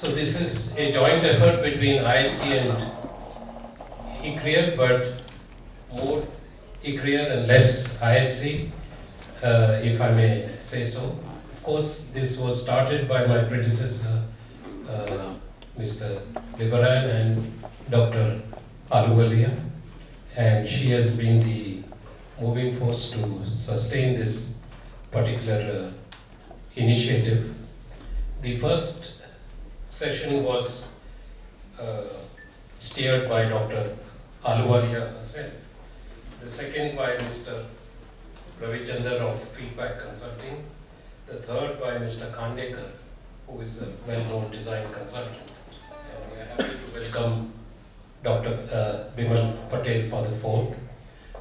So this is a joint effort between IHC and ICRIER, but more ICRIER and less IHC, if I may say so. Of course, this was started by my predecessor, Mr. Liberan and Dr. Ahluwalia, and she has been the moving force to sustain this particular initiative. The first session was steered by Dr. Ahluwalia herself. The second by Mr. Ravichander of Feedback Consulting. The third by Mr. Khandekar, who is a well-known design consultant. And we are happy to welcome Dr. Bimal Patel for the fourth.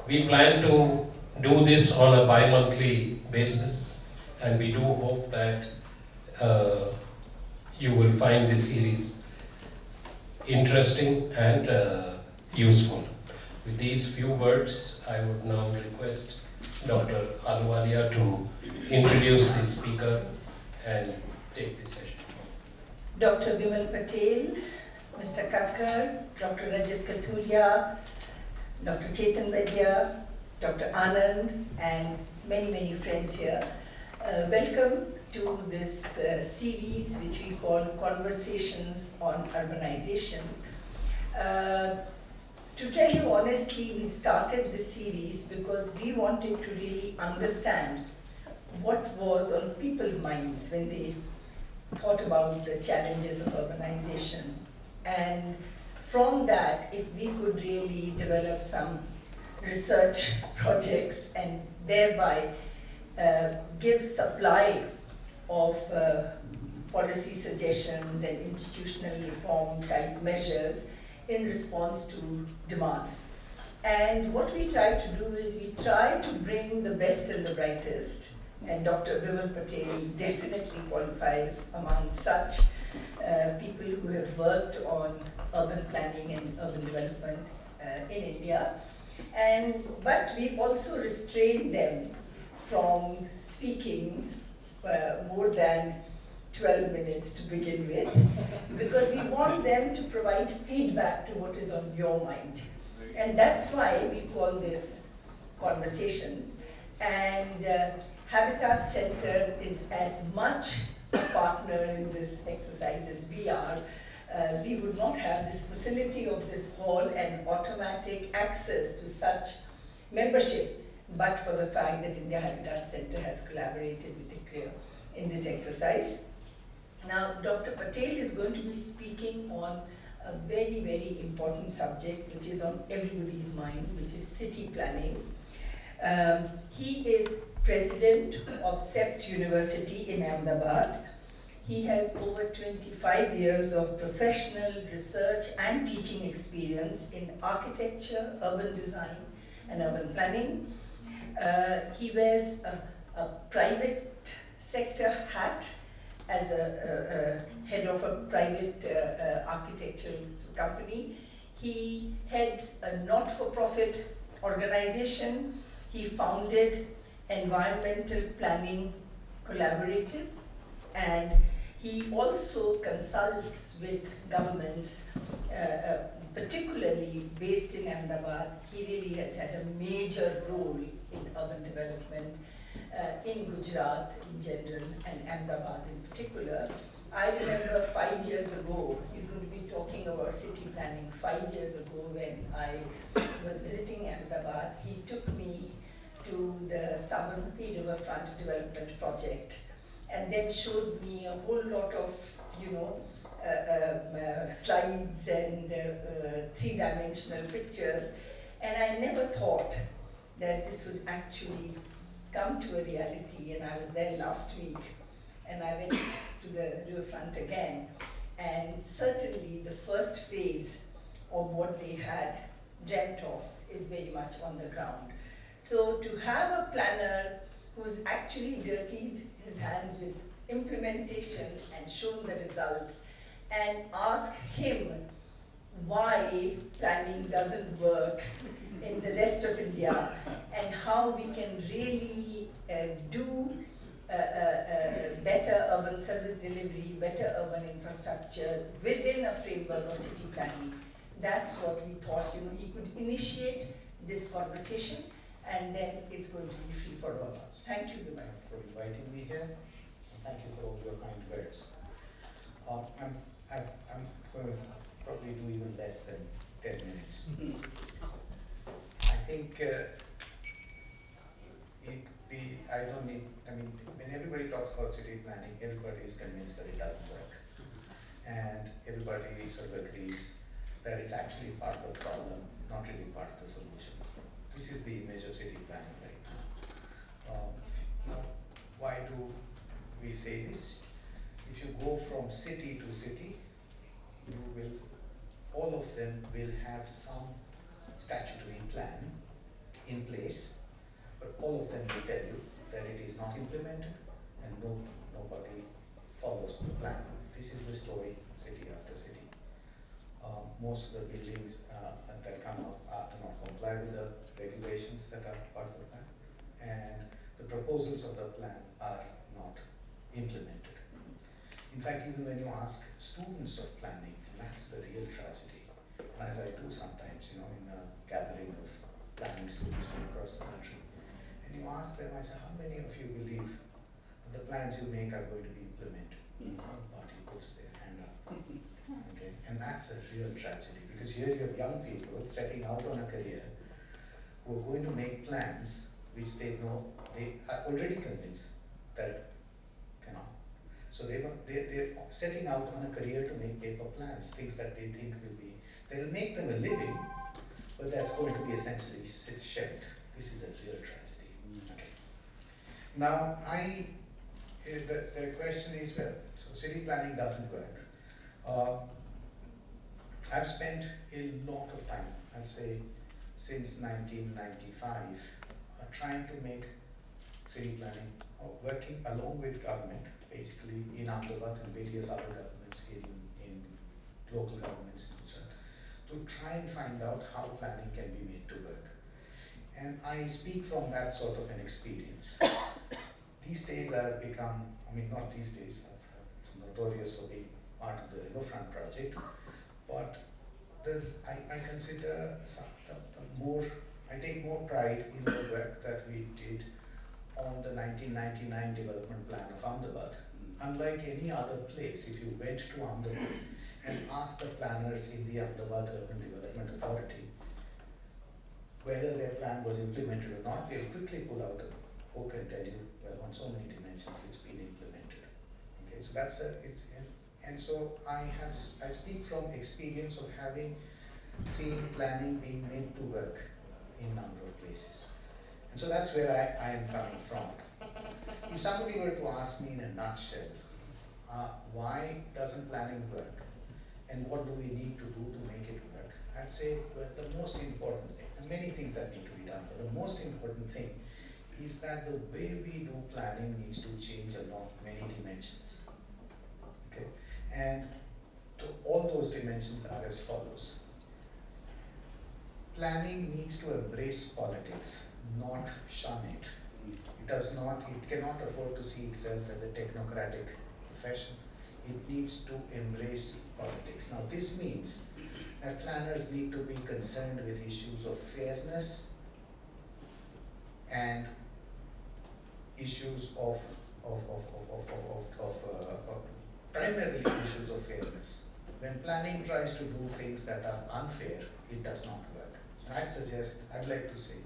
We plan to do this on a bi-monthly basis, and we do hope that you will find this series interesting and useful. With these few words, I would now request Dr. Ahluwalia to introduce the speaker and take the session. Dr. Bimal Patel, Mr. Kakkar, Dr. Rajat Kathuria, Dr. Chetan Vaidya, Dr. Anand, and many friends here. Welcome to this series which we call Conversations on Urbanization. To tell you honestly, we started this series because we wanted to really understand what was on people's minds when they thought about the challenges of urbanization. And from that, if we could really develop some research projects and thereby give supply of policy suggestions and institutional reform type measures in response to demand. And what we try to do is we try to bring the best and the brightest, and Dr. Bimal Patel definitely qualifies among such people who have worked on urban planning and urban development in India. But we also restrain them from speaking more than 12 minutes to begin with, because we want them to provide feedback to what is on your mind. And that's why we call this Conversations. And Habitat Center is as much a partner in this exercise as we are. We would not have this facility of this hall and automatic access to such membership, but for the fact that India Habitat Center has collaborated with ICRIER in this exercise. Now, Dr. Patel is going to be speaking on a very important subject which is on everybody's mind, which is city planning. He is president of CEPT University in Ahmedabad. He has over 25 years of professional research and teaching experience in architecture, urban design, and urban planning. He wears a private sector hat as a head of a private architectural company. He heads a not-for-profit organization. He founded Environmental Planning Collaborative, and he also consults with governments, particularly based in Ahmedabad. He really has had a major role in urban development in Gujarat in general and Ahmedabad in particular. I remember 5 years ago, he's going to be talking about city planning. 5 years ago, when I was visiting Ahmedabad, he took me to the Sabarmati Riverfront Development Project and then showed me a whole lot of, slides and three-dimensional pictures. And I never thought that this would actually come to a reality. And I was there last week, and I went to the riverfront again. And certainly the first phase of what they had dreamt of is very much on the ground. So to have a planner who's actually dirtied his hands with implementation and shown the results, and ask him why planning doesn't work in the rest of India, and how we can really do better urban service delivery, better urban infrastructure within a framework of city planning. That's what we thought, he could initiate this conversation, and then it's going to be free for all. Thank you, Bimal, for inviting me here, and thank you for all your kind words. I'm going to probably do even less than 10 minutes. I think when everybody talks about city planning, everybody is convinced that it doesn't work. And everybody sort of agrees that it's actually part of the problem, not really part of the solution. This is the image of city planning right now. Why do we say this? If you go from city to city, all of them will have some statutory plan in place, but all of them will tell you that it is not implemented and nobody follows the plan. This is the story, city after city. Most of the buildings that come up do not comply with the regulations that are part of the plan, and the proposals of the plan are not implemented. In fact, even when you ask students of planning, and that's the real tragedy, and as I do sometimes, in a gathering of planning students from across the country, and you ask them, I say, how many of you believe that the plans you make are going to be implemented? Nobody puts their hand up. Okay? And that's a real tragedy, because here you have young people setting out on a career who are going to make plans which they know, they are already convinced that cannot. So they're setting out on a career to make paper plans, things that they think they will make them a living, but that's going to be essentially shelved. This is a real tragedy. Okay. Now, the question is, well, so city planning doesn't work. I've spent a lot of time, I'd say since 1995, trying to make city planning, working along with government, basically in Ahmedabad and various other governments in local governments, to try and find out how planning can be made to work. And I speak from that sort of an experience. These days I've become, not these days, I'm notorious for being part of the Riverfront project, but I consider I take more pride in the work that we did on the 1999 development plan of Ahmedabad. Unlike any other place, if you went to Ahmedabad and asked the planners in the Ahmedabad Urban Development Authority whether their plan was implemented or not, they'll quickly pull out a book and tell you, well, on so many dimensions it's been implemented. Okay, so that's and so I speak from experience of having seen planning being made to work in a number of places. And so that's where I am coming from. If somebody were to ask me in a nutshell, why doesn't planning work? And what do we need to do to make it work? I'd say, well, the most important thing, and many things that need to be done, but the most important thing is that the way we do planning needs to change along many dimensions. Okay? And all those dimensions are as follows. Planning needs to embrace politics, not shun it. It cannot afford to see itself as a technocratic profession. It needs to embrace politics. Now this means that planners need to be concerned with issues of fairness and issues of primarily issues of fairness. When planning tries to do things that are unfair, it does not work. And I'd like to say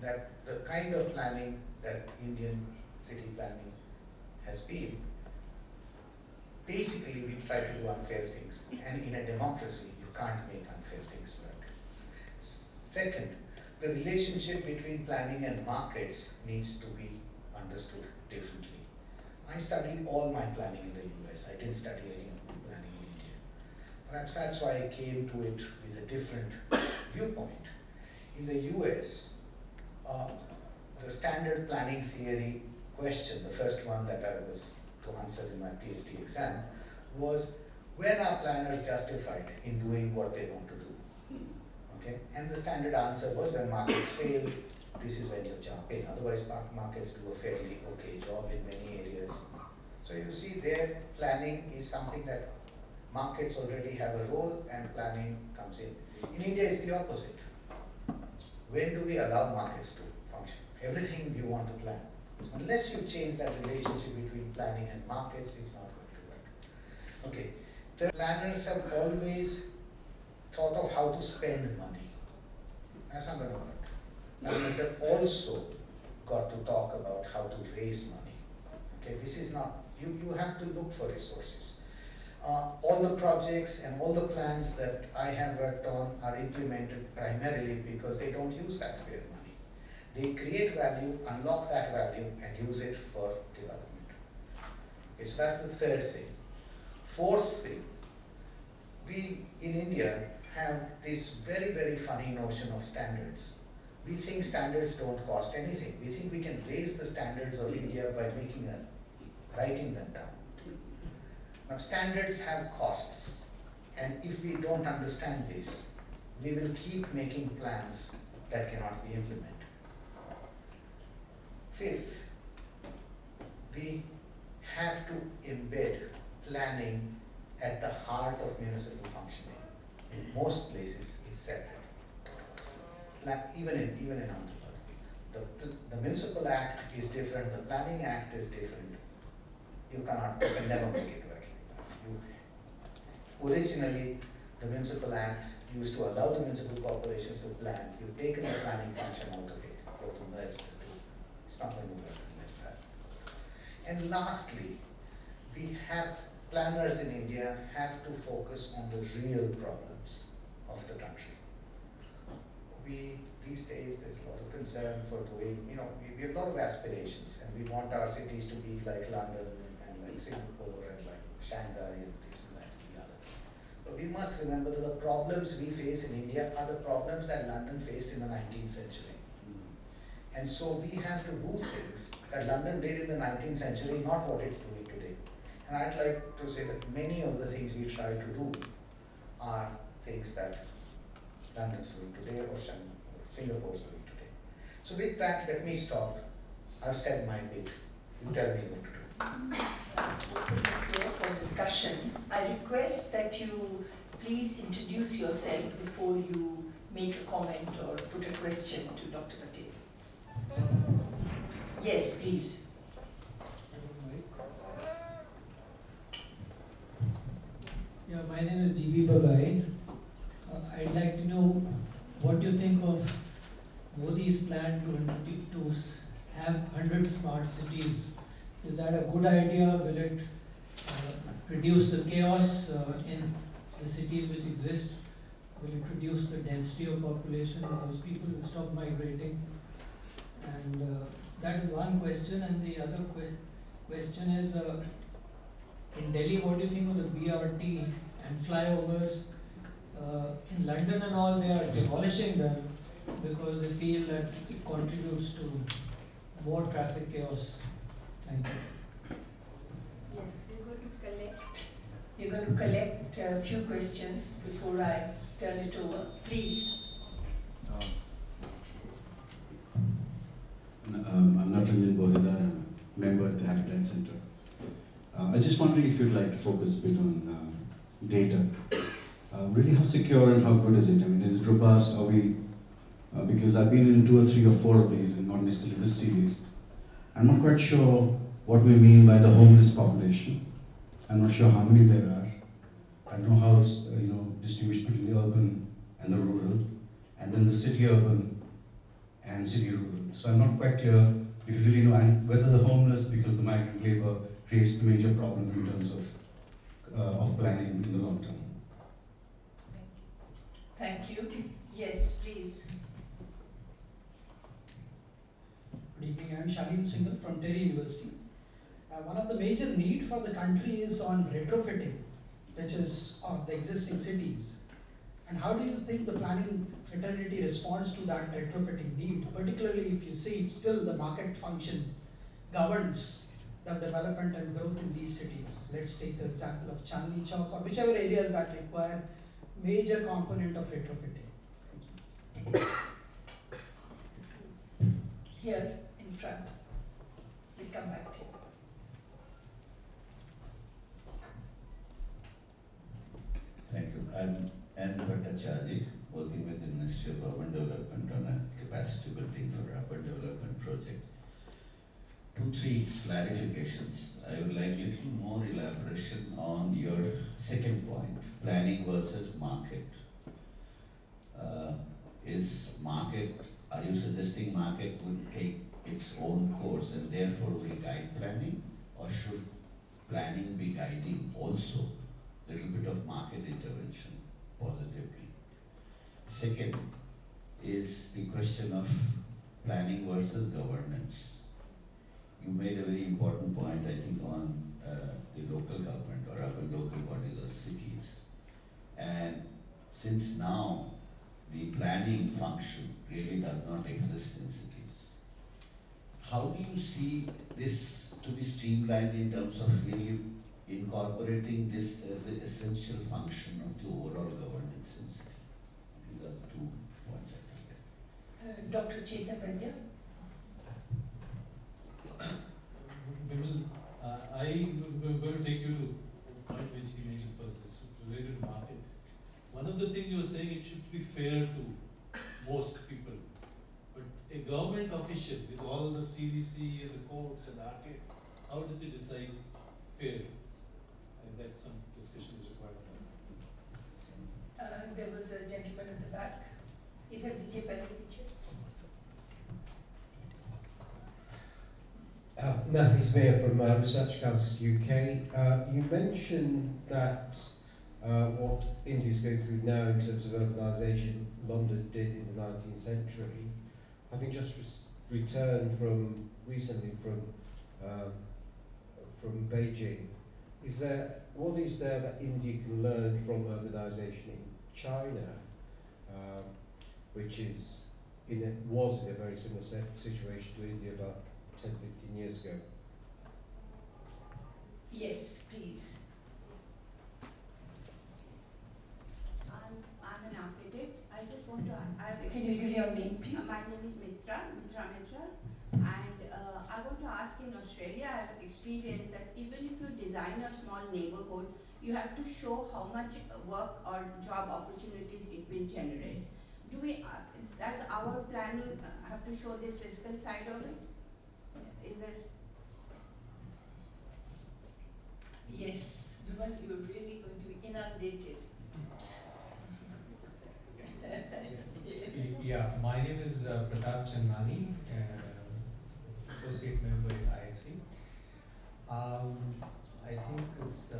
that the kind of planning that Indian city planning has been, basically we try to do unfair things, and in a democracy you can't make unfair things work. Second, the relationship between planning and markets needs to be understood differently. I studied all my planning in the US. I didn't study any of my planning in India. Perhaps that's why I came to it with a different viewpoint. In the US, the standard planning theory question, the first one that I was to answer in my PhD exam, was when are planners justified in doing what they want to do? Okay? And the standard answer was when markets fail, this is when you jump in. Otherwise, markets do a fairly okay job in many areas. their planning is something that markets already have a role and planning comes in. In India, it's the opposite. When do we allow markets to function? Everything you want to plan. Unless you change that relationship between planning and markets, it's not going to work. Okay, the planners have always thought of how to spend money. That's not going to work. Planners have also got to talk about how to raise money. Okay, this is not, you have to look for resources. All the projects and all the plans that I have worked on are implemented primarily because they don't use taxpayer money. They create value, unlock that value, and use it for development. Okay, so that's the third thing. Fourth thing, we in India have this very, very funny notion of standards. We think standards don't cost anything. We think we can raise the standards of India by writing them down. Now, standards have costs, and if we don't understand this, we will keep making plans that cannot be implemented. Fifth, we have to embed planning at the heart of municipal functioning. In most places, it's separate. Even in Andhra, the Municipal Act is different, the Planning Act is different. You can never make it work like that. Originally, the Municipal Act used to allow the municipal corporations to plan. You've taken the planning function out of it, go to merge the two. It's not going to work unless that. And lastly, we have planners in India have to focus on the real problems of the country. These days, there's a lot of concern for doing, we have a lot of aspirations, and we want our cities to be like London and like Singapore and like Shanghai and this and that and the other. But we must remember that the problems we face in India are the problems that London faced in the 19th century. And so we have to do things that London did in the 19th century, not what it's doing today. And I'd like to say that many of the things we try to do are things that London's doing today or Singapore's doing today. So with that, let me stop. I've said my bit. You tell me what to do. For discussion, I request that you please introduce yourself before you make a comment or put a question to Dr. Patel. Yes, please. Yeah, my name is GB Babai. I'd like to know what you think of Modi's plan to have 100 smart cities. Is that a good idea? Will it reduce the chaos in the cities which exist? Will it reduce the density of population because people will stop migrating? And that is one question. And the other question is, in Delhi, what do you think of the BRT and flyovers? In London and all, they are demolishing them because they feel that it contributes to more traffic chaos. Thank you. Yes, we're going to collect a few questions before I turn it over. Please. I'm Natranjan Bohidar, I'm a member at the Habitat Center. I was just wondering if you'd like to focus a bit on data. Really, how secure and how good is it? I mean, is it robust? Are we, because I've been in 2 or 3 or 4 of these, and not necessarily this series. I'm not quite sure what we mean by the homeless population. I'm not sure how many there are. I don't know how it's distribution between the urban and the rural, and then the city urban and city rural. So I'm not quite clear if you really know whether the homeless, because the migrant labor creates the major problem in terms of planning in the long term. Thank you. Yes, please. Good evening, I'm Shalin Singhal from Terry University. One of the major need for the country is on retrofitting, which is of the existing cities. And how do you think the planning fraternity responds to that retrofitting need, particularly if you see still the market function governs the development and growth in these cities? Let's take the example of Chandni Chowk or whichever areas that require major component of retrofitting. Here in front. We'll come back to you. I'm N. Bhattacharya, working with the Ministry of Urban Development on a capacity building for urban development project. 2-3 clarifications. I would like a little more elaboration on your second point, planning versus market. Are you suggesting market would take its own course and therefore will guide planning, or should planning be guiding also? Little bit of market intervention positively. Second is the question of planning versus governance. You made a very important point, I think, on the local government or urban local bodies or cities. And since now the planning function really does not exist in cities, how do you see this to be streamlined in terms of really incorporating this as an essential function of the overall governance in city? These are the 2 points I think. Dr. Chetan. Bimal, I was going to take you to the point which he mentioned first, this related to market. One of the things you were saying, it should be fair to most people. But a government official with all the CDC and the courts and the arcades, how does it decide fair? And that some discussion is required on that. There was a gentleman at the back. Idhar DJ pehle piche. Nafis Mir from Research Council UK. You mentioned that what India is going through now in terms of urbanisation, London did in the 19th century. Having just returned recently from Beijing, what is there that India can learn from urbanisation in China, which was in a very similar situation to India about 10-15 years ago? Yes, please. I'm an architect. I just want to. Can you give me your name, please? My name is Mitra Mitra, and I want to ask. In Australia, I have experienced that even if you design a small neighborhood, you have to show how much work or job opportunities it will generate. Do we? Does our planning have to show this fiscal side of it? Is there? Yes, Bimal, you're really going to be inundated. Yeah, my name is Pratap Chandani, associate member at ICRIER-IHC. I think this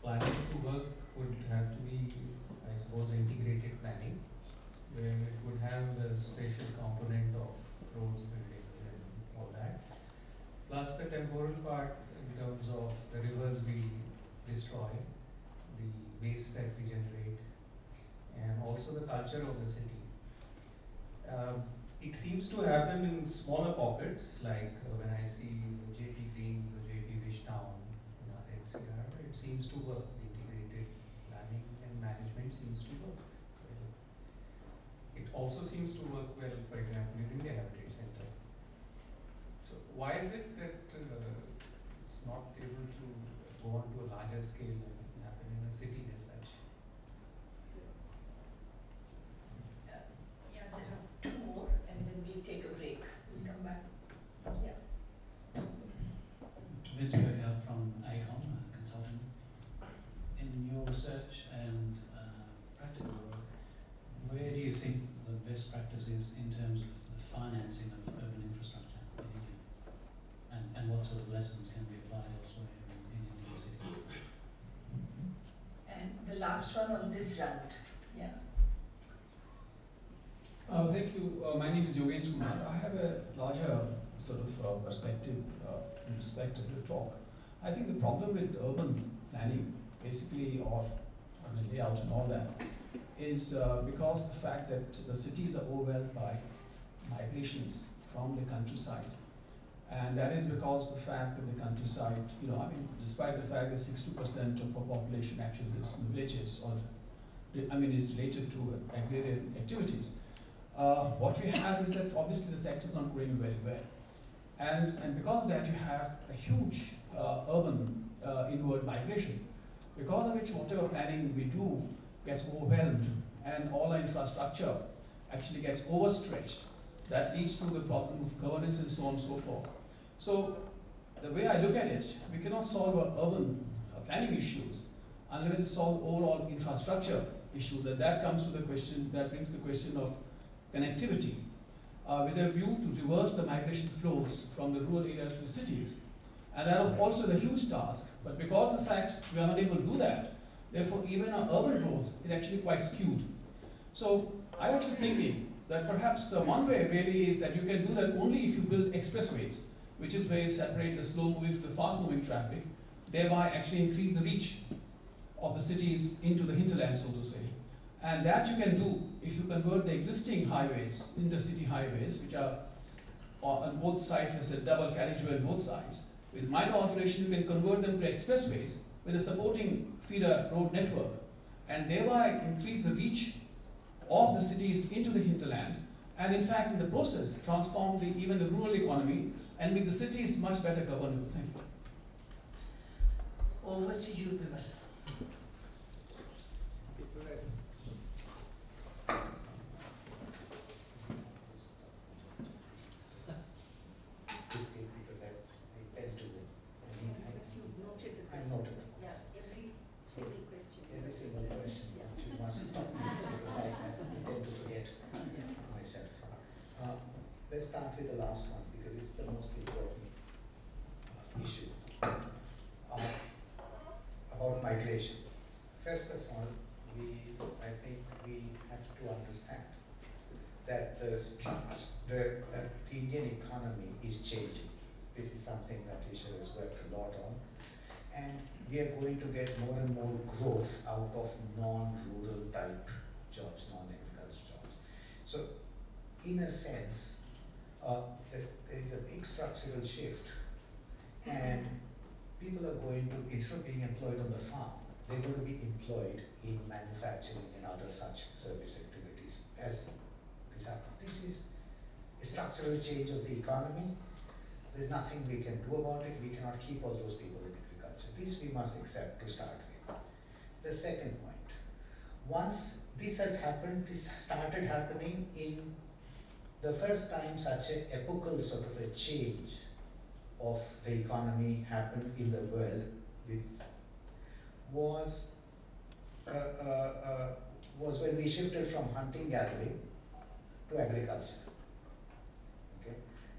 planning to work would have to be, I suppose, integrated planning, where it would have the spatial component of roads, buildings, and all that, plus the temporal part in terms of the rivers we destroy, the waste that we generate, and also the culture of the city. It seems to happen in smaller pockets, like when I see the JP Green, the JP Wish Town in our NCR, it seems to work. The integrated planning and management seems to work well. It also seems to work well, for example, in India Habitat Center. So why is it that it's not able to go on to a larger scale and happen in a city as such? Yeah, there are 2 more, and then we'll take a break. We'll come back. Yeah. Vince from ICOM, a consultant. In your research and practical work, where do you think the best practice is in terms of the financing of urban infrastructure in India? And what sort of lessons can be applied elsewhere in Indian cities? And the last one on this round. Yeah. Thank you. My name is Yogesh Kumar. I have a larger sort of perspective in respect of the talk. I think the problem with urban planning, basically, or layout and all that, is because the fact that the cities are overwhelmed by migrations from the countryside. And that is because the fact that the countryside, despite the fact that 60% of our population actually lives in villages, or is related to agrarian activities. What we have is that obviously the sector is not growing very well. And because of that, you have a huge urban inward migration, because of which whatever planning we do gets overwhelmed and all our infrastructure actually gets overstretched. That leads to the problem of governance and so on and so forth. So the way I look at it, we cannot solve our urban planning issues unless we solve overall infrastructure issues. That comes to the question, that brings the question of connectivity, with a view to reverse the migration flows from the rural areas to the cities. And that is also a huge task, but because of the fact we are not able to do that, therefore even our urban growth is actually quite skewed. So I'm actually thinking that perhaps one way really is that you can do that only if you build expressways, which is where you separate the slow moving from the fast moving traffic, thereby actually increase the reach of the cities into the hinterland, so to say. And that you can do if you convert the existing highways, intercity highways, which are on both sides, there's a double carriageway on both sides. With minor alteration, you can convert them to expressways with a supporting feeder road network, and thereby increase the reach of the cities into the hinterland, and in fact, in the process, transform even the rural economy and make the cities much better governable. Thank you. Over to you, Bimal. Because I tend to, You've noted the I noted. Yeah, every single question. Every single question, you must stop me because I tend to forget myself. Let's start with the last one because it's the most important issue about migration. First of all, I think we have to understand that the Indian economy is changing. This is something that Isha has worked a lot on. And we are going to get more and more growth out of non-rural type jobs, non-agriculture jobs. So, in a sense, there is a big structural shift, and people are going to, instead of being employed on the farm, they're going to be employed in manufacturing and other such service activities as this happens. This is a structural change of the economy. There's nothing we can do about it. We cannot keep all those people in agriculture. This we must accept to start with. The second point, once this has happened, this started happening in the first time such an epochal sort of a change of the economy happened in the world was when we shifted from hunting gathering to agriculture.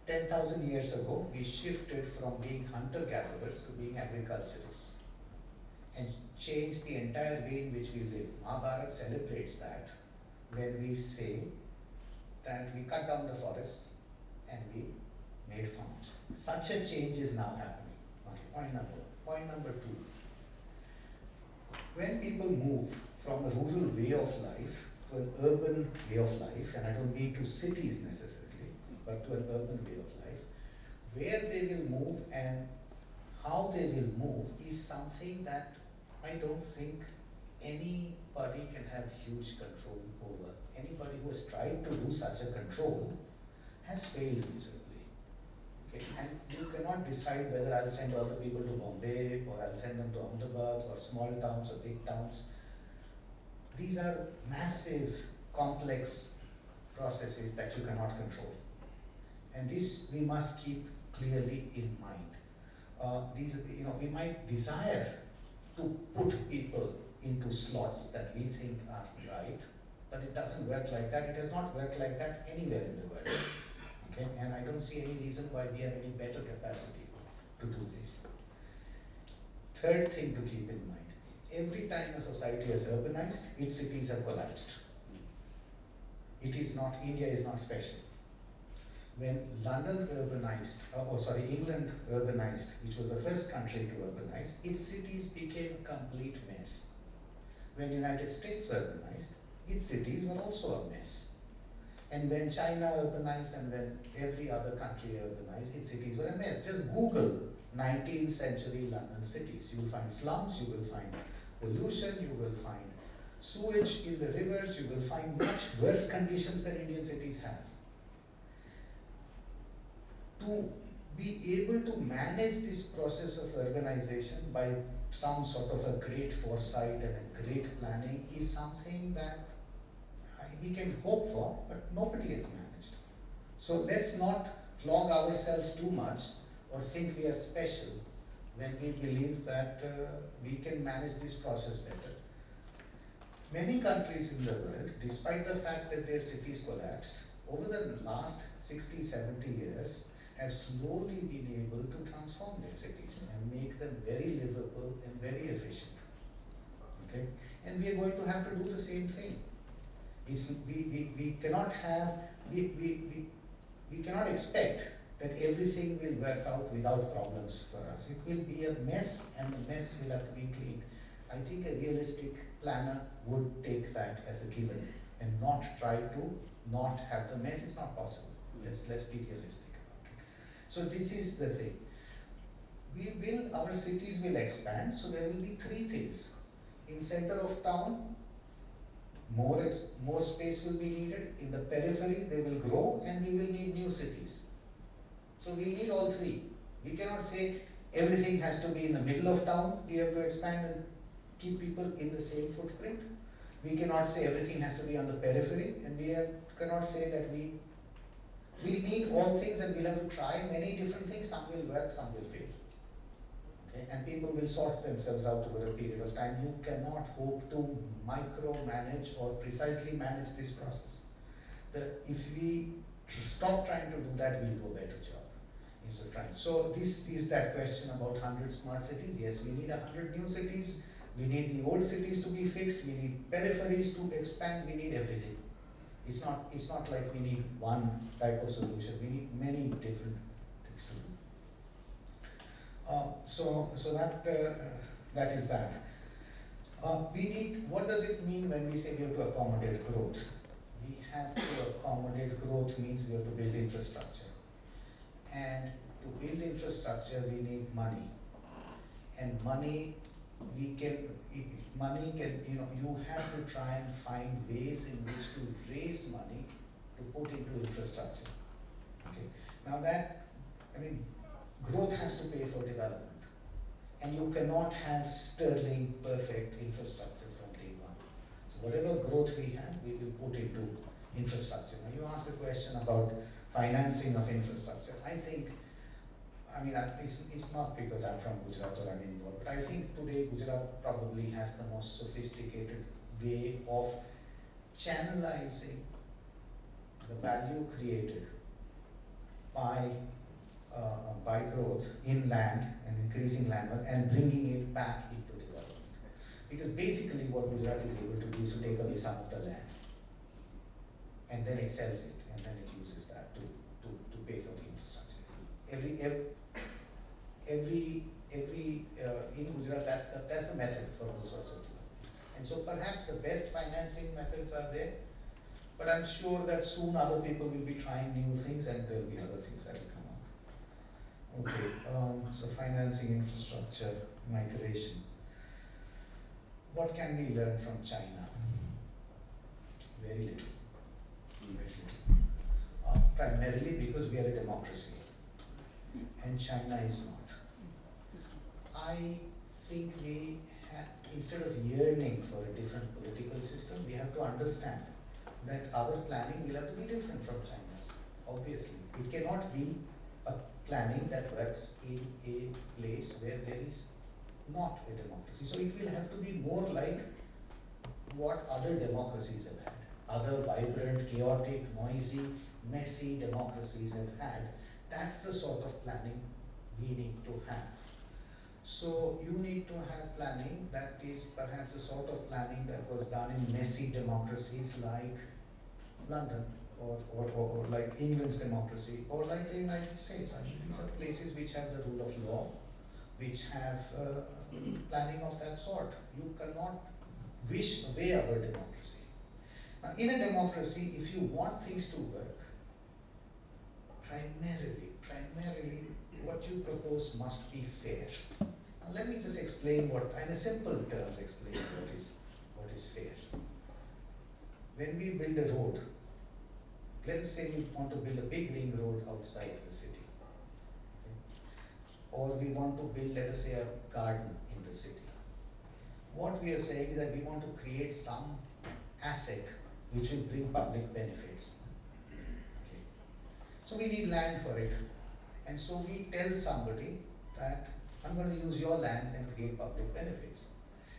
10,000 years ago, we shifted from being hunter-gatherers to being agriculturists and changed the entire way in which we live. Mahabharata celebrates that when we say that we cut down the forests and we made farms. Such a change is now happening. Okay, point number one. Point number two. When people move from a rural way of life to an urban way of life, and I don't mean to cities necessarily, but to an urban way of life, where they will move and how they will move is something that I don't think anybody can have huge control over. Anybody who has tried to do such a control has failed miserably. Okay? And you cannot decide whether I'll send all the people to Bombay or I'll send them to Ahmedabad or small towns or big towns. These are massive, complex processes that you cannot control. And this we must keep clearly in mind. We might desire to put people into slots that we think are right, but it doesn't work like that. It has not worked like that anywhere in the world. Okay? And I don't see any reason why we have any better capacity to do this. Third thing to keep in mind, every time a society has urbanized, its cities have collapsed. India is not special. When England urbanized, which was the first country to urbanize, its cities became a complete mess. When United States urbanized, its cities were also a mess. And when China urbanized and when every other country urbanized, its cities were a mess. Just Google 19th century London cities. You will find slums, you will find pollution, you will find sewage in the rivers, you will find much worse conditions than Indian cities have. To be able to manage this process of urbanization by some sort of a great foresight and a great planning is something that we can hope for, but nobody has managed. So let's not flog ourselves too much or think we are special when we believe that we can manage this process better. Many countries in the world, despite the fact that their cities collapsed, over the last 60, 70 years, have slowly been able to transform their cities and make them very livable and very efficient. Okay? And we are going to have to do the same thing. We cannot have, we cannot expect that everything will work out without problems for us. It will be a mess, and the mess will have to be cleaned. I think a realistic planner would take that as a given and not try to not have the mess. It's not possible. Let's be realistic about it. So this is the thing. Our cities will expand, so there will be three things. In center of town, more space will be needed. In the periphery, they will grow, and we will need new cities. So we need all three. We cannot say everything has to be in the middle of town. We have to expand and keep people in the same footprint. We cannot say everything has to be on the periphery, and cannot say that we need all things, and we'll have to try many different things. Some will work, some will fail. Okay? And people will sort themselves out over a period of time. You cannot hope to micromanage or precisely manage this process. If we stop trying to do that, we'll do a better job. So this is that question about 100 smart cities. Yes, we need 100 new cities. We need the old cities to be fixed. We need peripheries to expand. We need everything. It's not like we need one type of solution. We need many different things to do. So that is that. What does it mean when we say we have to accommodate growth? We have to accommodate growth means we have to build infrastructure. And to build infrastructure, we need money. And money, you have to try and find ways in which to raise money to put into infrastructure. Okay. Now growth has to pay for development. And you cannot have sterling perfect infrastructure from day one. So whatever growth we have, we will put into infrastructure. Now you asked a question about financing of infrastructure. I think, it's not because I'm from Gujarat or I'm involved, but I think today Gujarat probably has the most sophisticated way of channelizing the value created by growth in land and increasing land and bringing it back into development. Because basically what Gujarat is able to do is to take away some of the land and then it sells it, and then it uses that to pay for the infrastructure. In Gujarat, that's the method for all sorts of development. And so perhaps the best financing methods are there, but I'm sure that soon other people will be trying new things, and there will be other things that will come up. Okay, so financing, infrastructure, migration. What can we learn from China? Very little. Primarily because we are a democracy and China is not. I think we have, instead of yearning for a different political system, we have to understand that our planning will have to be different from China's, obviously. It cannot be a planning that works in a place where there is not a democracy. So it will have to be more like what other democracies have had. Other vibrant, chaotic, noisy, messy democracies have had. That's the sort of planning we need to have. So you need to have planning that is perhaps the sort of planning that was done in messy democracies like London or like England's democracy or like the United States. I mean, these are places which have the rule of law, which have planning of that sort. You cannot wish away our democracy. Now, in a democracy, if you want things to work, primarily, what you propose must be fair. Now, let me just explain in a simple terms, explain what is fair. When we build a road, let us say we want to build a big ring road outside the city. Okay. or we want to build, let us say, a garden in the city. What we are saying is that we want to create some asset which will bring public benefits. Okay. So we need land for it. And so we tell somebody that I'm going to use your land and create public benefits.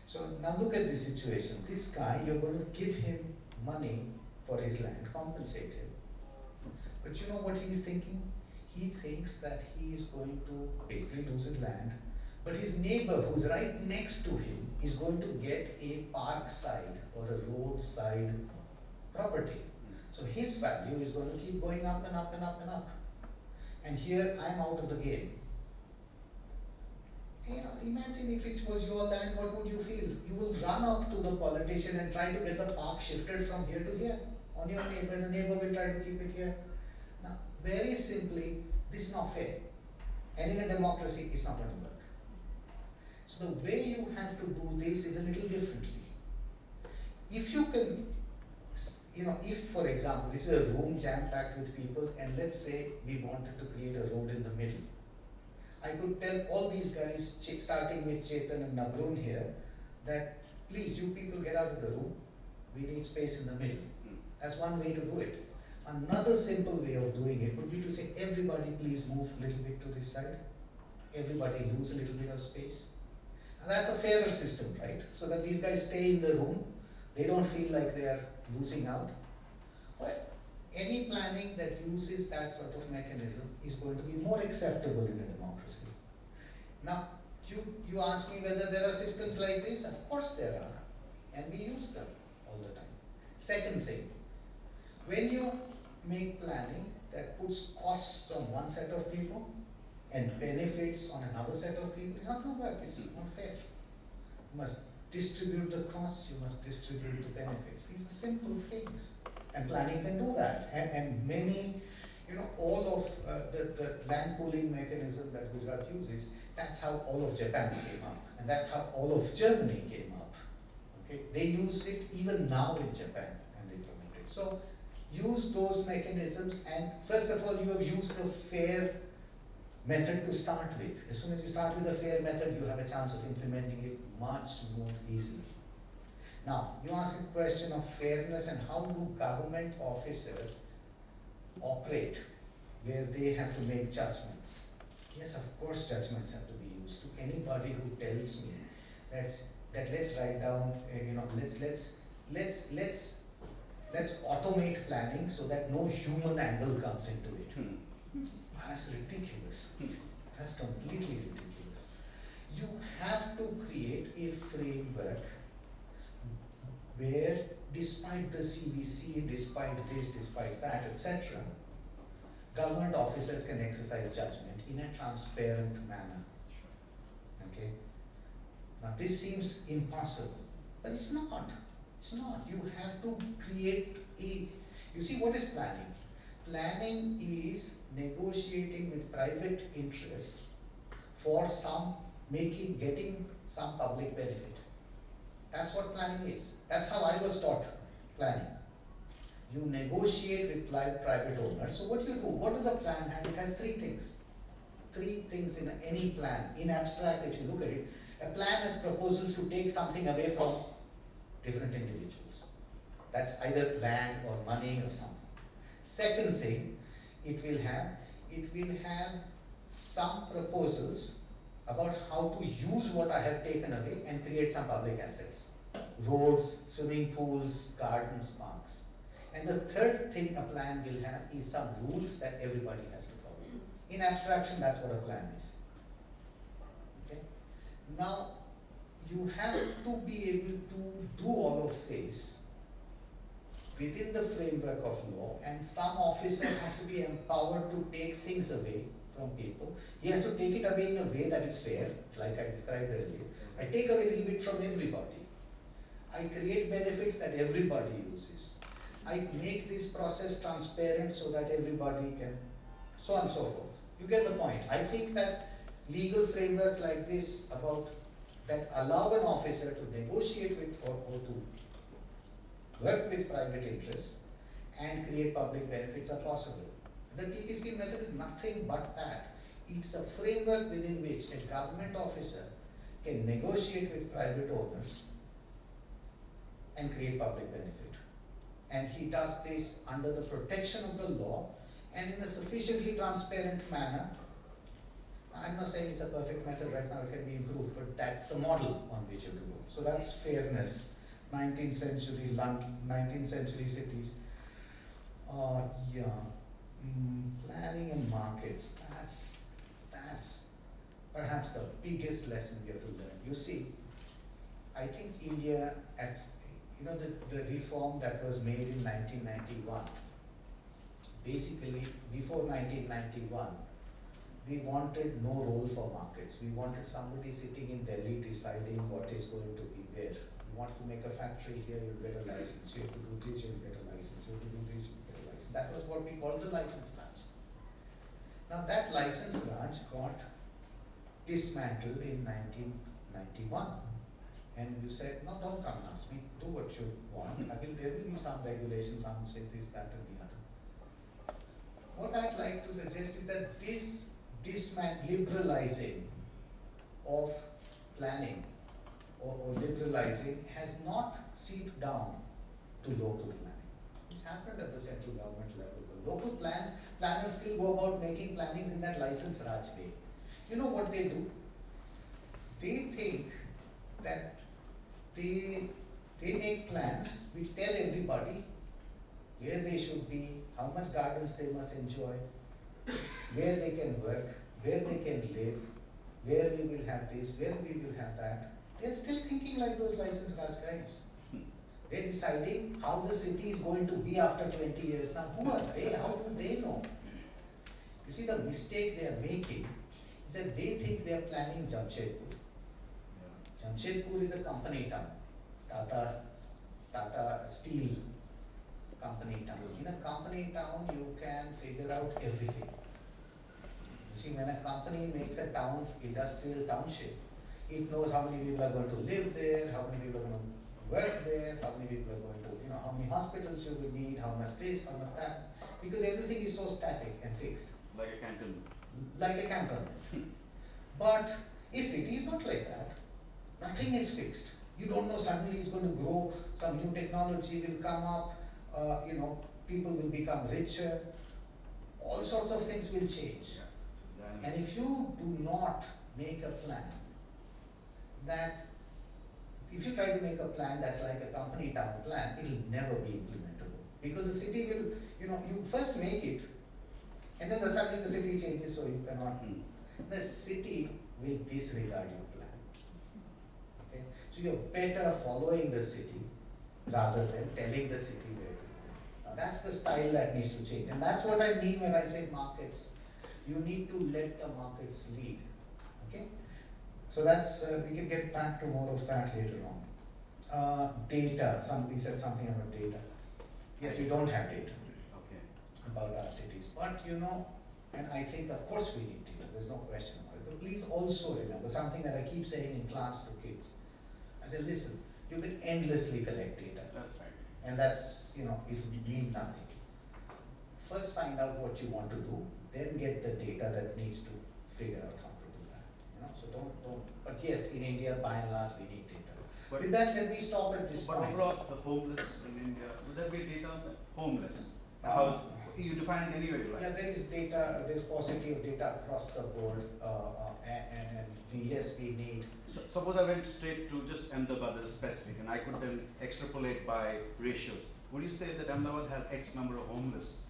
So now look at the situation. This guy, you're going to give him money for his land, compensate him. But you know what he's thinking? He thinks that he is going to basically lose his land, but his neighbor who's right next to him is going to get a parkside or a roadside property. So his value is going to keep going up and up and up and up. And here I'm out of the game. You know, imagine if it was your land, what would you feel? You will run up to the politician and try to get the park shifted from here to here on your neighbor. The neighbor will try to keep it here. Now, very simply, this is not fair. And in a democracy, it's not going to work. So the way you have to do this is a little differently. If you can, you know, if for example, this is a room jam-packed with people, and let's say we wanted to create a road in the middle. I could tell all these guys, starting with Chetan and Nabrun here, that please, you people get out of the room. We need space in the middle. That's one way to do it. Another simple way of doing it would be to say, everybody please move a little bit to this side. Everybody lose a little bit of space. And that's a fairer system, right? So that these guys stay in the room. They don't feel like they are losing out. But any planning that uses that sort of mechanism is going to be more acceptable in a democracy. Now, you ask me whether there are systems like this. Of course there are. And we use them all the time. Second thing, when you make planning that puts costs on one set of people and benefits on another set of people, it's not going to work. It's not fair. You must distribute the costs, you must distribute the benefits. These are simple things. And planning can do that. And many, you know, all of the land pooling mechanism that Gujarat uses, that's how all of Japan came up. And that's how all of Germany came up. Okay? They use it even now in Japan and implement it. So use those mechanisms, and first of all, you have used the fair method to start with. As soon as you start with a fair method, you have a chance of implementing it much more easily. Now, you ask a question of fairness and how do government officers operate where they have to make judgments. Yes, of course, judgments have to be used. To anybody who tells me that let's write down, you know, let's automate planning so that no human angle comes into it. That's ridiculous. That's completely ridiculous. You have to create a framework where, despite the CBC, despite this, despite that, etc., government officers can exercise judgment in a transparent manner. Okay? Now this seems impossible, but it's not. It's not. You have to create a, you see, what is planning? Planning is negotiating with private interests for getting some public benefit. That's what planning is. That's how I was taught planning. You negotiate with private owners. So what do you do? What does a plan have? It has three things. Three things in any plan. In abstract, if you look at it, a plan has proposals to take something away from different individuals. That's either land or money or something. Second thing, it will have some proposals about how to use what I have taken away and create some public assets. Roads, swimming pools, gardens, parks. And the third thing a plan will have is some rules that everybody has to follow. In abstraction, that's what a plan is. Okay? Now, you have to be able to do all of this within the framework of law, and some officer has to be empowered to take things away from people. He has to take it away in a way that is fair, like I described earlier. I take away a little bit from everybody. I create benefits that everybody uses. I make this process transparent so that everybody can, so on and so forth. You get the point. I think that legal frameworks like this that allow an officer to negotiate with or to work with private interests and create public benefits are possible. The TP scheme method is nothing but that. It's a framework within which a government officer can negotiate with private owners and create public benefit. And he does this under the protection of the law and in a sufficiently transparent manner. I'm not saying it's a perfect method right now, it can be improved, but that's the model on which you have to go. So that's fairness, 19th century London, 19th century cities. Planning and markets, that's perhaps the biggest lesson we have to learn. You see, I think India, the reform that was made in 1991, basically before 1991, we wanted no role for markets. We wanted somebody sitting in Delhi deciding what is going to be where. You want to make a factory here, you get a license. You have to do this, you get a license. You have to do this, you get a license. That was what we called the license Raj. Now that license Raj got dismantled in 1991. And you said, no, don't come and ask me, do what you want. There will be some regulations, some say this, that, and the other. What I'd like to suggest is that this liberalizing of planning or liberalizing has not seeped down to local planning. It's happened at the central government level. The local planners still go about making plannings in that license Raj way. You know what they do? They think that they make plans which tell everybody where they should be, how much gardens they must enjoy, where they can work, where they can live, where we will have this, where we will have that. They're still thinking like those license Raj guys. They're deciding how the city is going to be after 20 years. Now, who are they? How do they know? You see, the mistake they are making is that they think they are planning Jamshedpur. Jamshedpur is a company town. Tata Steel company town. In a company town, you can figure out everything. You see, when a company makes a town, industrial township, it knows how many people are going to live there, how many people are going to work there, how many people are going to, how many hospitals you will need, how much this, how much that. Because everything is so static and fixed. Like a cantonment. Like a cantonment. But a city is not like that. Nothing is fixed. You don't know suddenly it's going to grow, some new technology will come up, people will become richer, all sorts of things will change. And if you do not make a plan, if you try to make a plan that's like a company town plan, it will never be implementable. Because the city will, you first make it, and then suddenly the city changes, so you cannot. The city will disregard your plan. Okay? So you're better following the city rather than telling the city where to go. Now that's the style that needs to change. And that's what I mean when I say markets. You need to let the markets lead. Okay? So that's, we can get back to more of that later on. Data, somebody said something about data. Yes, we don't have data about our cities. But and I think of course we need data, there's no question about it. But please also remember something that I keep saying in class to kids. I say, listen, you can endlessly collect data. That's right. And that's, it will mean nothing. First find out what you want to do, then get the data that needs to figure out how to do that. So don't, but yes, in India, by and large, we need data. But with that, let me stop at this point. But overall, the homeless in India, would there be data on the homeless? You define it anyway you like. Yeah, there is data, there's paucity of data across the board, and we need. Suppose I went straight to just Ahmedabad as specific, and I could then extrapolate by ratios. Would you say that Ahmedabad has X number of homeless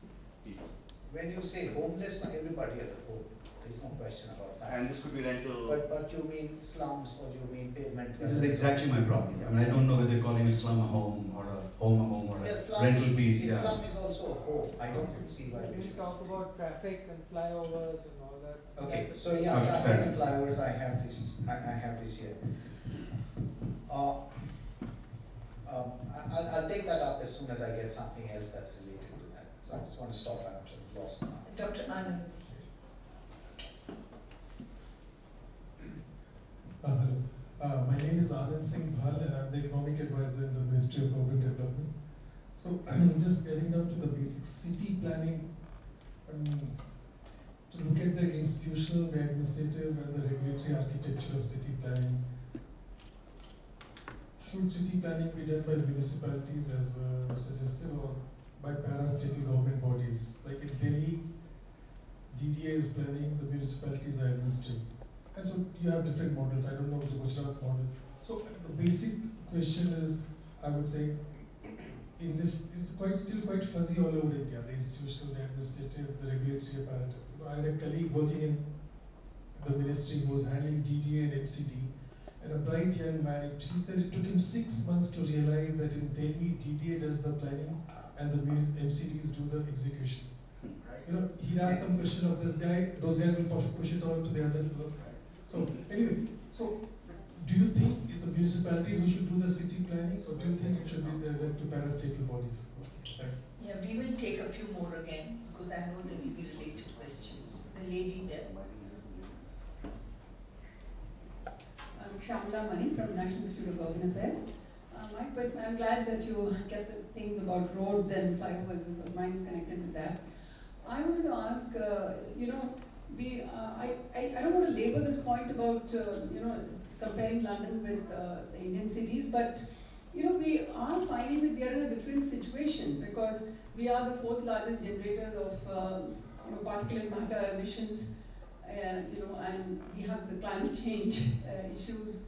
people? When you say homeless, not everybody has a home. There's no question about that. And this could be rental. But you mean slums or you mean pavement? This is exactly my problem. I mean, I don't know whether you're calling a slum a home or a home or a rental piece. Yeah, slum is also a home. I don't see why we should talk about traffic and flyovers and all that. Okay, so yeah, traffic and flyovers. I have this here. I'll take that up as soon as I get something else that's related to that. So I just want to stop. I'm lost now. Dr. Anand. Hello. My name is Anand Singh Bhal and I'm the Economic Advisor in the Ministry of Urban Development. So just getting down to the basics, city planning, to look at the institutional, the administrative, and the regulatory architecture of city planning. Should city planning be done by municipalities as suggested, or by para-state government bodies? Like in Delhi, DDA is planning, the municipalities are administering. And so you have different models. I don't know the Gujarat model. So the basic question is, I would say, in this, it's still quite fuzzy all over India, the institutional, the administrative, the regulatory apparatus. I had a colleague working in the ministry who was handling DDA and MCD, and a bright young man, he said it took him 6 months to realize that in Delhi, DDA does the planning and the MCDs do the execution. You know, he'd ask some question of this guy, those guys will push it on to the other fellow. So anyway, so do you think it's the municipalities who should do the city planning, or do you think it should be left to parastatal bodies? Yeah, we will take a few more again, because I know there will be related questions. The lady there. I'm Shamla Mani from National Institute of Urban Affairs. My question, I'm glad that you kept the things about roads and flyovers, because mine is connected with that. I wanted to ask, you know, I don't want to labor this point about, you know, comparing London with the Indian cities, but, you know, we are finding that we are in a different situation, because we are the 4th largest generators of, you know, particulate matter emissions, you know, and we have the climate change issues,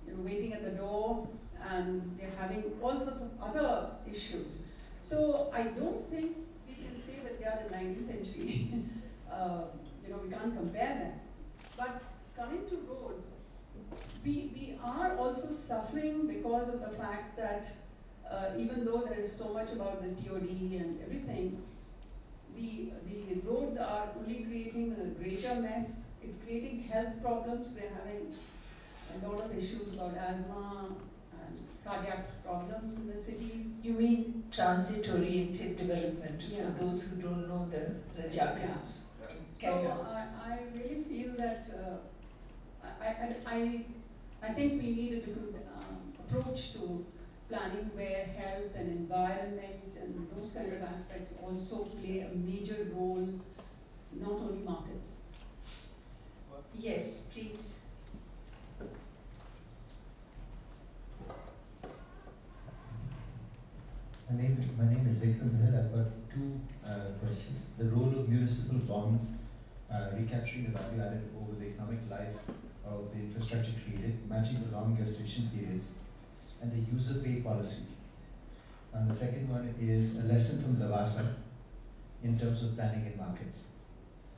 you know, waiting at the door, and we're having all sorts of other issues. So I don't think we can say that we are in 19th century. You know, we can't compare them. But coming to roads, we are also suffering because of the fact that even though there is so much about the TOD and everything, the roads are only creating a greater mess. It's creating health problems. We're having a lot of issues about asthma and cardiac problems in the cities. You mean transit-oriented development, Yeah. for those who don't know the jargons. So I really feel that I think we need a different approach to planning, where health and environment and those kind of aspects also play a major role, not only markets. Yes, please. My name is Vikram Bhatt. I've got two questions. The role of municipal bonds, recapturing the value added over the economic life of the infrastructure created, matching the long gestation periods, and the user pay policy. And the second one is a lesson from Lavasa in terms of planning in markets.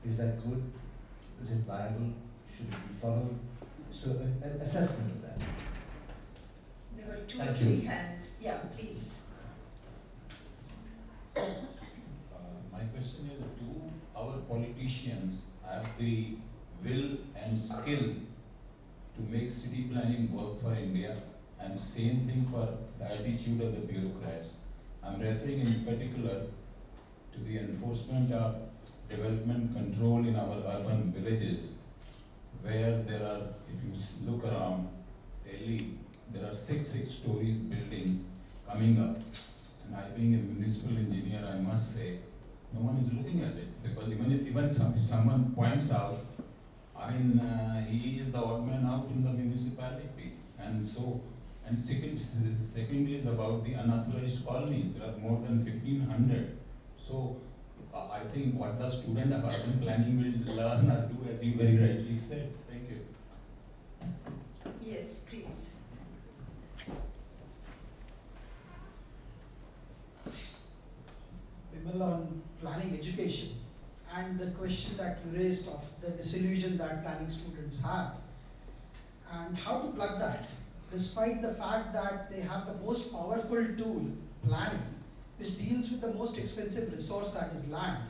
Is that good? Is it viable? Should it be followed? So an assessment of that. There were two or Thank three you. hands. Yeah, please. My question is, do our politicians have the will and skill to make city planning work for India, and same thing for the attitude of the bureaucrats? I'm referring in particular to the enforcement of development control in our urban villages, where there are, if you look around Delhi, there are six stories building coming up. And I, being a municipal engineer, I must say, no one is looking at it, because even someone points out, I mean, he is the odd man out in the municipality. And so, and secondly is about the unauthorized colonies. There are more than 1,500. So I think what the student of urban planning will learn or do, as you very rightly said. Thank you. Yes, please. Bimal, on planning education and the question that you raised of the disillusion that planning students have, and how to plug that, despite the fact that they have the most powerful tool, planning, which deals with the most expensive resource, that is land.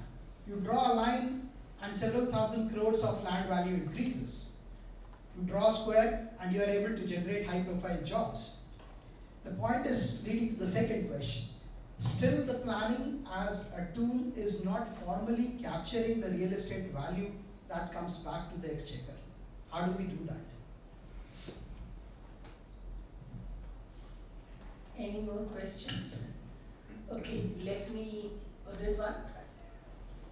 You draw a line and several thousand crores of land value increases. You draw a square and you are able to generate high profile jobs. The point is leading to the second question. Still, the planning as a tool is not formally capturing the real estate value that comes back to the exchequer. How do we do that? Any more questions? Okay, let me, oh, there's one?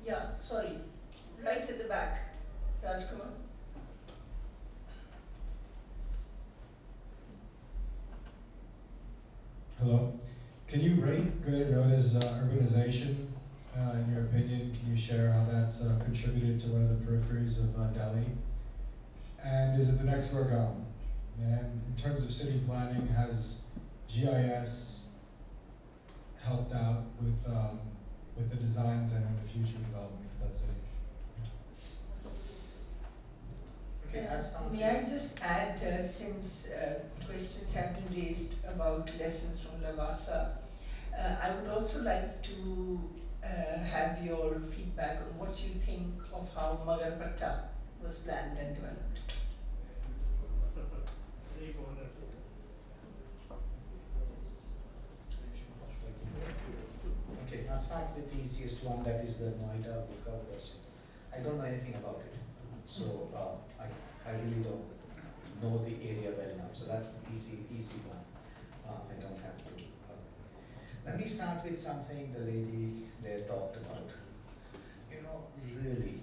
Yeah, sorry. right at the back. Rajkumar. Hello. Can you rate good or notice urbanization? In your opinion, can you share how that's contributed to one of the peripheries of Delhi? And is it the next where going? And in terms of city planning, has GIS helped out with the designs and in the future development for that city? May I just add, since questions have been raised about lessons from Lavasa, I would also like to have your feedback on what you think of how Magarpatta was planned and developed. Okay, I'll start with the easiest one, that is the Noida Buka question. I don't know anything about it, so I really don't know the area well enough. So that's the easy one. I don't have to. Let me start with something the lady there talked about. You know, really,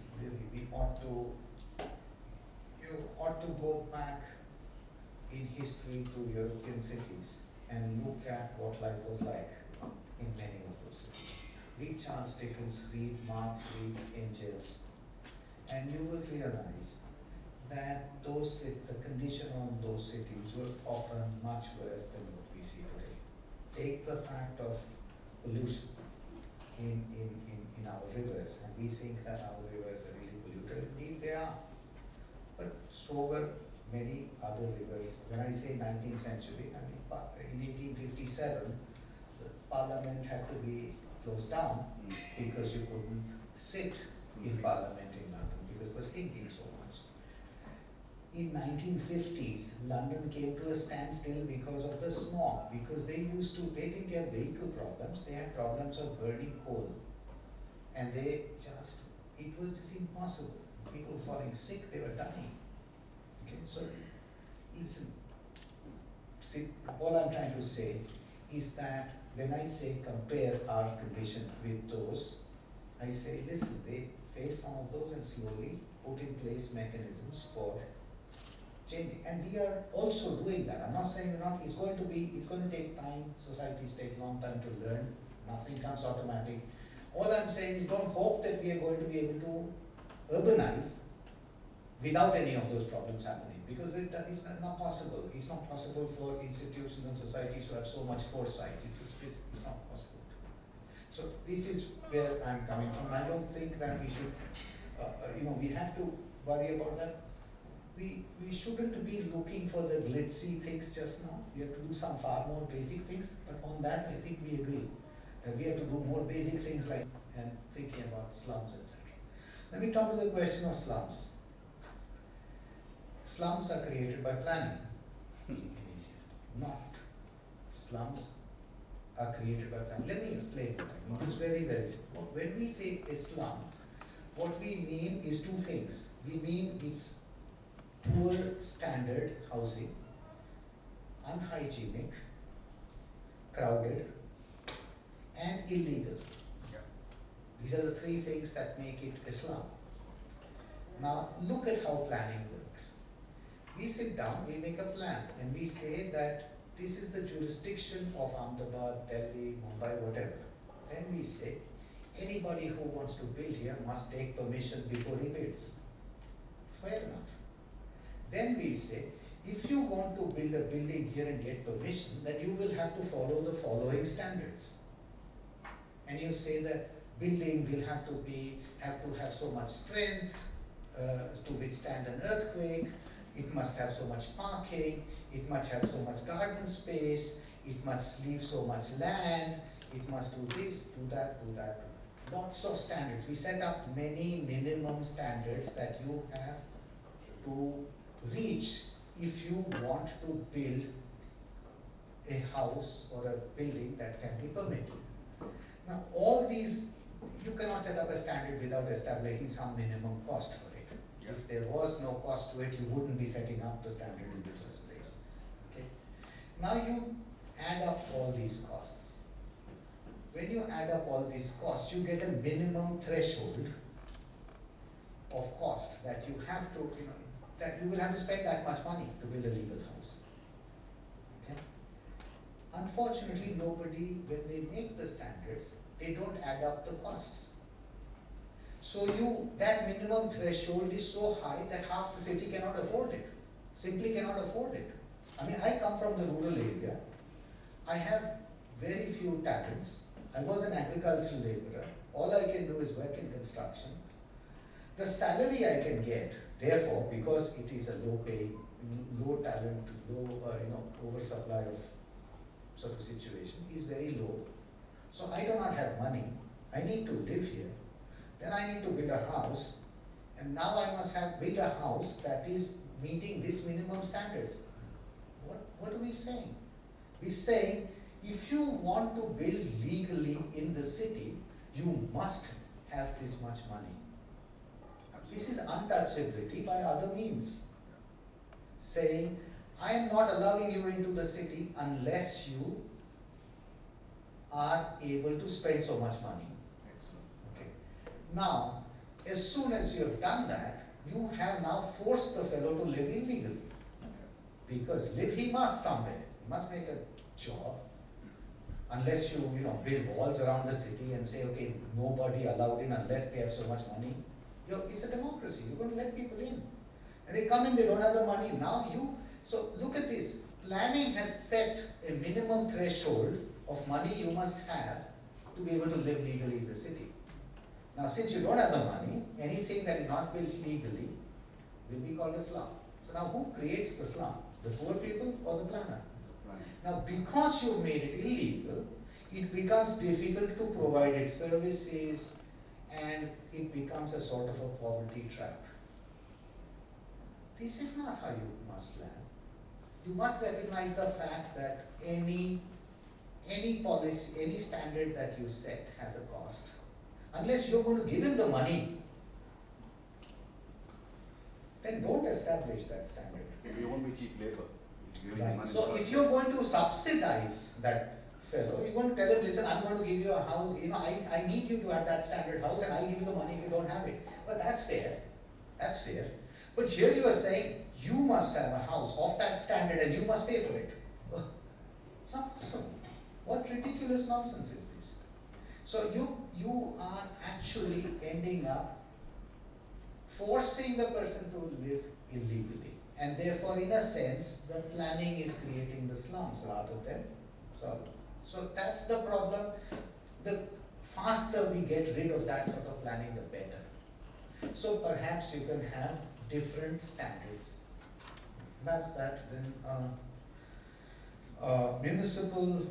we ought to, ought to go back in history to European cities and look at what life was like in many of those cities. Read Charles Dickens, read Marx, read Engels, and you will realize that the condition of those cities were often much worse than what we see today. Take the fact of pollution in our rivers, and we think that our rivers are really polluted. Indeed they are. But so were many other rivers. When I say 19th century, I mean in 1857, the parliament had to be closed down because you couldn't sit in parliament in London because it was stinking so much. In 1950s, London came to a standstill because of the smog, because they didn't have vehicle problems, they had problems of burning coal. And it was just impossible. People were falling sick, they were dying. Okay, so listen, see, all I'm trying to say is that when I say compare our condition with those, I say, listen, they face some of those and slowly put in place mechanisms for changing. And we are also doing that. I'm not saying we're not, it's going to take time, societies take a long time to learn, nothing comes automatic. All I'm saying is don't hope that we are going to be able to urbanize without any of those problems happening, because it's not possible. It's not possible for institutions and societies to have so much foresight. It's not possible. So this is where I'm coming from. I don't think that we should, we have to worry about that. We shouldn't be looking for the glitzy things just now. We have to do some far more basic things, but on that I think we agree. That we have to do more basic things like and thinking about slums, etc. Let me come to the question of slums. Slums are created by planning in India, not. Slums are created by planning. Let me explain what I mean. It's very, very simple. When we say a slum, what we mean is two things. We mean it's poor standard housing, unhygienic, crowded, and illegal. These are the three things that make it a slum. Now look at how planning works. We sit down, we make a plan, and we say that this is the jurisdiction of Ahmedabad, Delhi, Mumbai, whatever. Then we say, anybody who wants to build here must take permission before he builds. Fair enough. Then we say, if you want to build a building here and get permission, then you will have to follow the following standards. And you say that building will have to have so much strength to withstand an earthquake. It must have so much parking. It must have so much garden space. It must leave so much land. It must do this, do that, do that, do that. Lots of standards. We set up many minimum standards that you have to reach if you want to build a house or a building that can be permitted. Now all these, you cannot set up a standard without establishing some minimum cost for it. Yeah. If there was no cost to it, you wouldn't be setting up the standard in the first place. Okay. Now you add up all these costs. When you add up all these costs, you get a minimum threshold of cost that you have to, that you will have to spend that much money to build a legal house. Okay? Unfortunately, nobody, when they make the standards, they don't add up the costs. So that minimum threshold is so high that half the city cannot afford it, simply cannot afford it. I mean, I come from the rural area. I have very few talents. I was an agricultural laborer. All I can do is work in construction. The salary I can get, therefore, because it is a low pay, low talent, low, oversupply of sort of situation, is very low. So I do not have money. I need to live here. Then I need to build a house. And now I must build a house that is meeting these minimum standards. What are we saying? We're saying, if you want to build legally in the city, you must have this much money. This is untouchability by other means. Saying, I am not allowing you into the city unless you are able to spend so much money. Okay. Now, as soon as you have done that, you have now forced the fellow to live illegally. Because live he must somewhere. He must make a job. Unless you, build walls around the city and say, okay, nobody allowed in unless they have so much money. It's a democracy. You're going to let people in. And they come in, they don't have the money. So look at this. Planning has set a minimum threshold of money you must have to be able to live legally in the city. Now, since you don't have the money, anything that is not built legally will be called a slum. So now who creates the slum? The poor people or the planner? Right. Now, because you made it illegal, it becomes difficult to provide its services, and it becomes a sort of a poverty trap. This is not how you must plan. You must recognize the fact that any policy, any standard that you set has a cost. Unless you're going to give him the money, then don't establish that standard. You won't be cheap labor. Right. So if you're going to subsidize that fellow, you're going to tell him, listen, I'm going to give you a house, I need you to have that standard house and I'll give you the money if you don't have it. But that's fair. That's fair. But here you are saying, you must have a house of that standard and you must pay for it. It's not possible. What ridiculous nonsense is this? So you are actually ending up forcing the person to live illegally. And therefore, in a sense, the planning is creating the slums rather than solving. So that's the problem. The faster we get rid of that sort of planning, the better. So perhaps you can have different standards. That's that. Then municipal.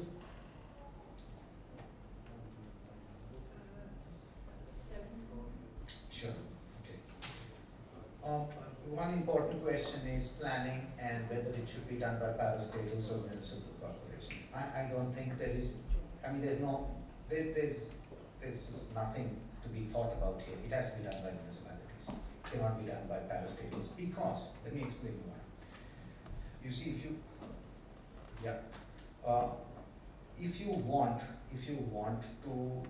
Sure. Okay. One important question is planning and whether it should be done by parastatals or municipal corporations. I don't think there is. I mean, there's just nothing to be thought about here. It has to be done by municipalities. It cannot be done by parastatals because, let me explain why. You see, if you want to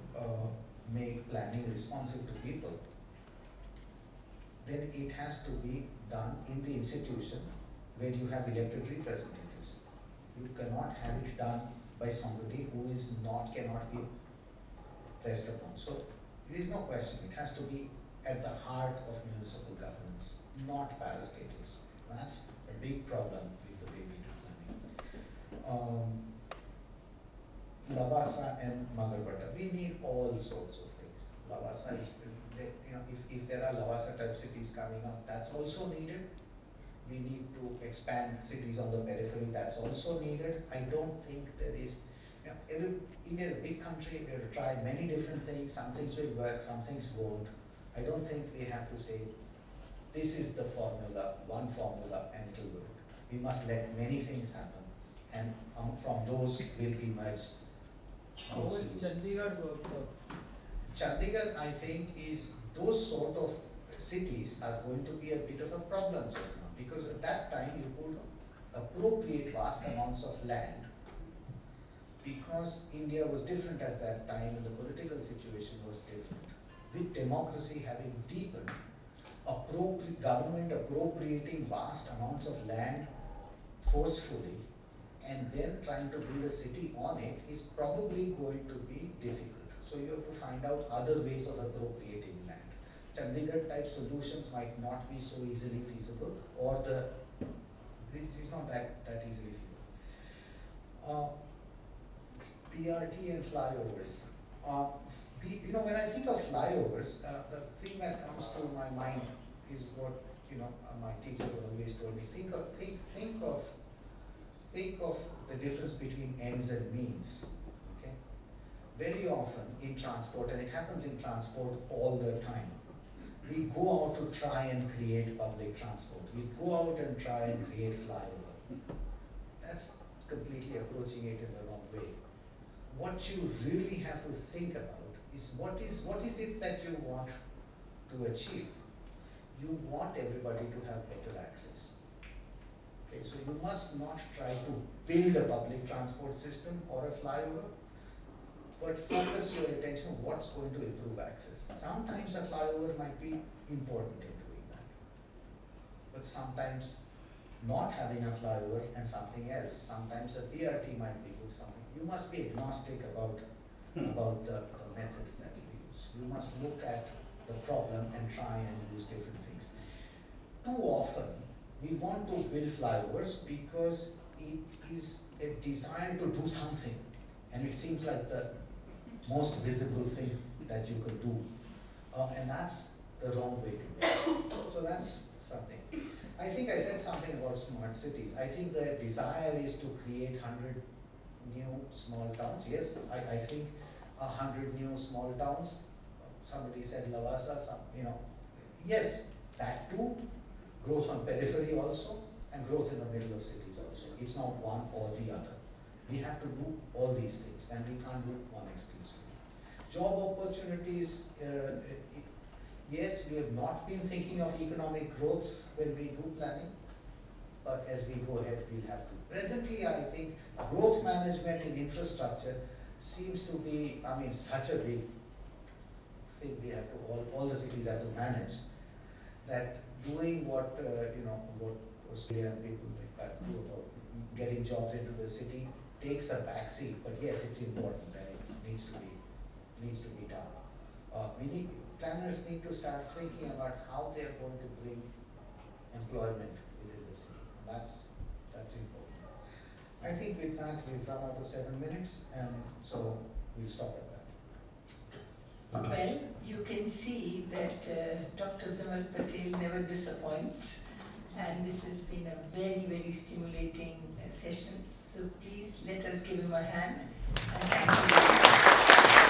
make planning responsive to people, then it has to be done in the institution where you have elected representatives. You cannot have it done by somebody who cannot be pressed upon. So there is no question. It has to be at the heart of municipal governance, not parastatals. That's a big problem with the way we do planning. Lavasa and Magarbata. We need all sorts of things. Lavasa is, if there are Lavasa type cities coming up, that's also needed. We need to expand cities on the periphery, that's also needed. I don't think there is, India is a big country, we have to try many different things, some things will work, some things won't. I don't think we have to say, this is the formula, one formula, and it will work. We must let many things happen, and from those will emerge. How will Chandigarh work? Chandigarh, I think, is those sort of cities are going to be a bit of a problem just now, because at that time you could appropriate vast amounts of land, because India was different at that time and the political situation was different. With democracy having deepened, government appropriating vast amounts of land forcefully and then trying to build a city on it is probably going to be difficult. So you have to find out other ways of appropriating land. Chandigarh type solutions might not be so easily feasible, or it's not that easily feasible. BRT and flyovers. When I think of flyovers, the thing that comes to my mind is what my teachers always told me. Think of the difference between ends and means. Okay, very often in transport, and it happens in transport all the time, we go out to try and create public transport. We go out and try and create flyover. That's completely approaching it in the wrong way. What you really have to think about is what is it that you want to achieve? You want everybody to have better access. Okay, so you must not try to build a public transport system or a flyover, but focus your attention on what's going to improve access. Sometimes a flyover might be important in doing that, but sometimes not having a flyover and something else. Sometimes a BRT might be good. Something you must be agnostic about the methods that you use. You must look at the problem and try and use different things. Too often, we want to build flyovers because it is a desire to do something, and it seems like the most visible thing that you could do, and that's the wrong way to do it. So that's something. I think I said something about smart cities. I think the desire is to create 100 new small towns. Yes, I think 100 new small towns. Somebody said Lavasa, yes, that too. Growth on periphery also, and growth in the middle of cities also. It's not one or the other. We have to do all these things, and we can't do one exclusively. Job opportunities, yes, we have not been thinking of economic growth when we do planning, but as we go ahead, we'll have to. Presently, I think growth management in infrastructure seems to be, such a big thing we have to, all the cities have to manage, that doing what Australia and people like that do about getting jobs into the city takes a backseat. But yes, it's important and it needs to be done. Planners need to start thinking about how they are going to bring employment within the city. That's important. I think with that we've run out of 7 minutes, and so we'll stop at that. Well, you can see that Dr. Bimal Patel never disappoints, and this has been a very, very stimulating session. So please let us give him a hand. And thank you.